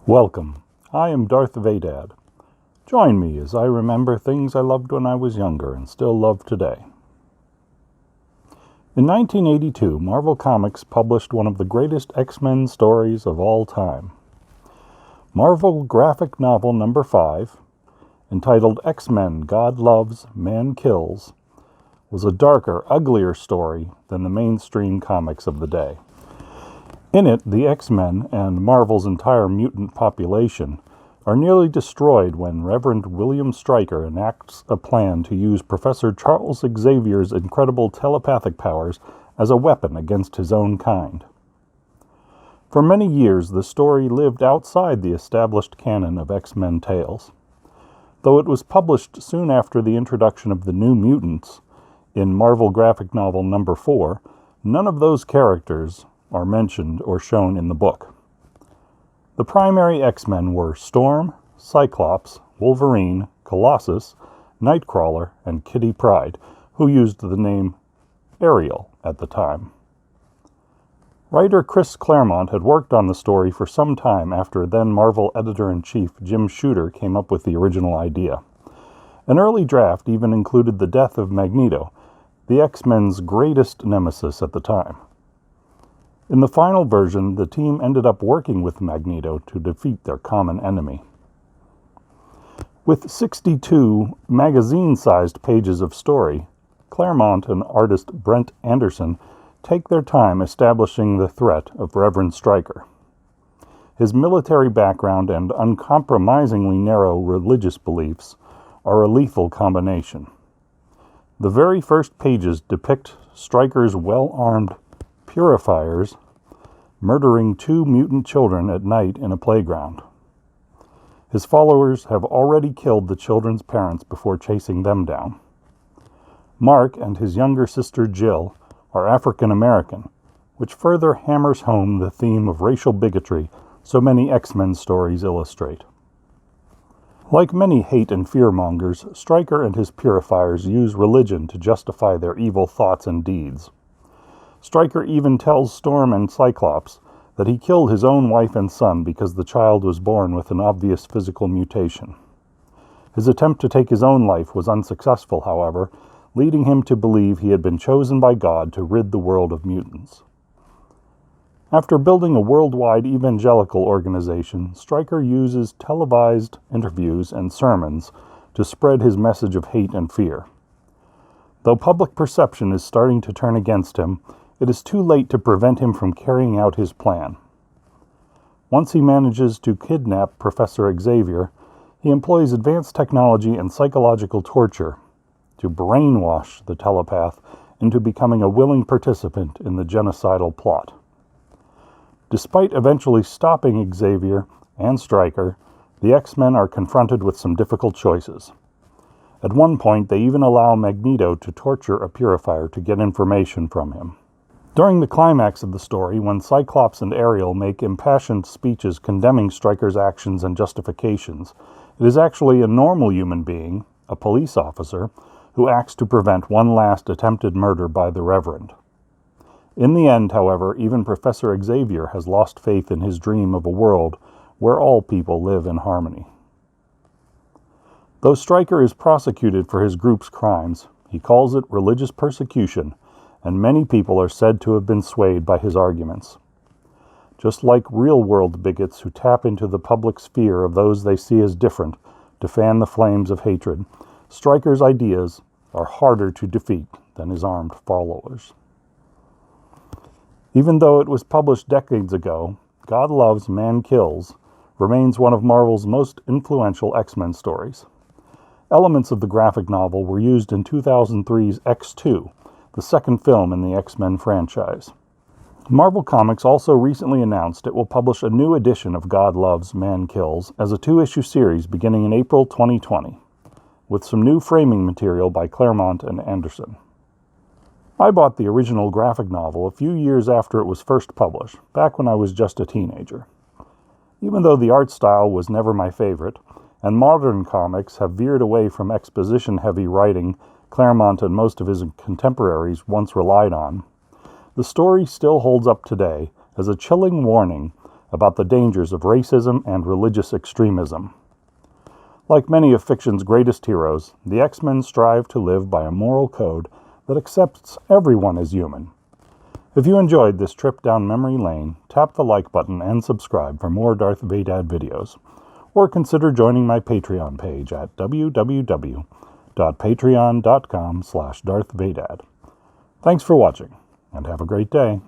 Welcome. I am Darth Vadad. Join me as I remember things I loved when I was younger and still love today. In 1982, Marvel Comics published one of the greatest X-Men stories of all time. Marvel graphic novel number 5, entitled X-Men: God Loves, Man Kills, was a darker, uglier story than the mainstream comics of the day. In it, the X-Men and Marvel's entire mutant population are nearly destroyed when Reverend William Stryker enacts a plan to use Professor Charles Xavier's incredible telepathic powers as a weapon against his own kind. For many years, the story lived outside the established canon of X-Men tales. Though it was published soon after the introduction of the New Mutants in Marvel graphic novel number 4, none of those characters are mentioned or shown in the book. The primary X-Men were Storm, Cyclops, Wolverine, Colossus, Nightcrawler, and Kitty Pryde, who used the name Ariel at the time. Writer Chris Claremont had worked on the story for some time after then Marvel editor-in-chief Jim Shooter came up with the original idea. An early draft even included the death of Magneto, the X-Men's greatest nemesis at the time. In the final version, the team ended up working with Magneto to defeat their common enemy. With 62 magazine-sized pages of story, Claremont and artist Brent Anderson take their time establishing the threat of Reverend Stryker. His military background and uncompromisingly narrow religious beliefs are a lethal combination. The very first pages depict Stryker's well-armed purifiers murdering 2 mutant children at night in a playground. His followers have already killed the children's parents before chasing them down. Mark and his younger sister Jill are African American, which further hammers home the theme of racial bigotry so many X-Men stories illustrate. Like many hate and fear-mongers, Stryker and his purifiers use religion to justify their evil thoughts and deeds. Stryker even tells Storm and Cyclops that he killed his own wife and son because the child was born with an obvious physical mutation. His attempt to take his own life was unsuccessful, however, leading him to believe he had been chosen by God to rid the world of mutants. After building a worldwide evangelical organization, Stryker uses televised interviews and sermons to spread his message of hate and fear. Though public perception is starting to turn against him, it is too late to prevent him from carrying out his plan. Once he manages to kidnap Professor Xavier, he employs advanced technology and psychological torture to brainwash the telepath into becoming a willing participant in the genocidal plot. Despite eventually stopping Xavier and Stryker, the X-Men are confronted with some difficult choices. At one point, they even allow Magneto to torture a purifier to get information from him. During the climax of the story, when Cyclops and Ariel make impassioned speeches condemning Stryker's actions and justifications, it is actually a normal human being, a police officer, who acts to prevent one last attempted murder by the Reverend. In the end, however, even Professor Xavier has lost faith in his dream of a world where all people live in harmony. Though Stryker is prosecuted for his group's crimes, he calls it religious persecution, and many people are said to have been swayed by his arguments. Just like real-world bigots who tap into the public's fear of those they see as different to fan the flames of hatred, Stryker's ideas are harder to defeat than his armed followers. Even though it was published decades ago, God Loves, Man Kills remains one of Marvel's most influential X-Men stories. Elements of the graphic novel were used in 2003's X2, the second film in the X-Men franchise. Marvel Comics also recently announced it will publish a new edition of God Loves, Man Kills as a 2-issue series beginning in April 2020, with some new framing material by Claremont and Anderson. I bought the original graphic novel a few years after it was first published, back when I was just a teenager. Even though the art style was never my favorite, and modern comics have veered away from exposition-heavy writing Claremont and most of his contemporaries once relied on, the story still holds up today as a chilling warning about the dangers of racism and religious extremism. Like many of fiction's greatest heroes, the X-Men strive to live by a moral code that accepts everyone as human. If you enjoyed this trip down memory lane, tap the like button and subscribe for more Darth Vadad videos, or consider joining my Patreon page at www.patreon.com/DarthVadad. Thanks for watching, and have a great day.